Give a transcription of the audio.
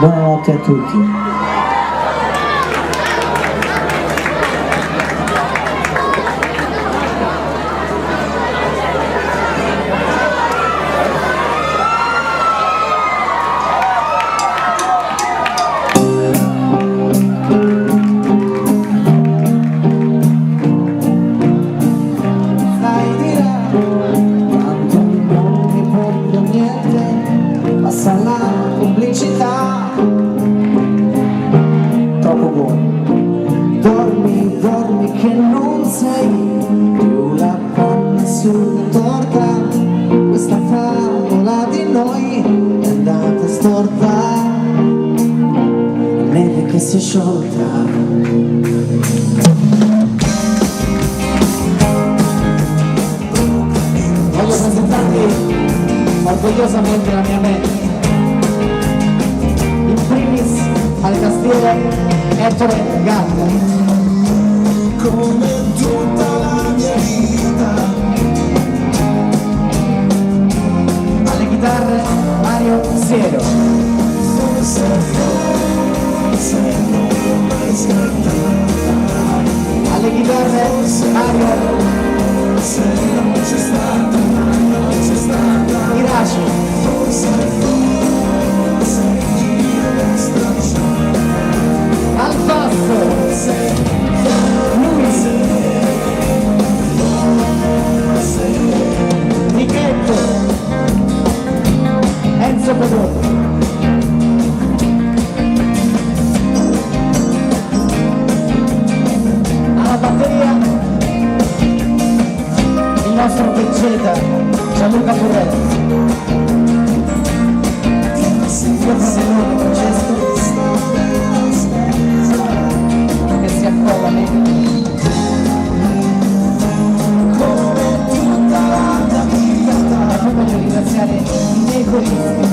Buonanotte a tutti. Troppo buono. Dormi, dormi che non sei più la panna sulla torta. Questa favola di noi è andata storta, neve che si è sciolta. Voglio presentarvi orgogliosamente la mia band. In primis al tastiere Ettore Gatta, come tutta la mia vita, alle chitarre Mario Siero, forse non l'ho mai scartata, alle chitarre Mario se non c'è stata, Iraci, forse io stracciata, al basso Nichetto, Enzo Pedrotti, alla batteria il nostro vegeta Gianluca Furrello. Io propongo un gesto che si accolla meglio. E poi voglio ringraziare i miei coristi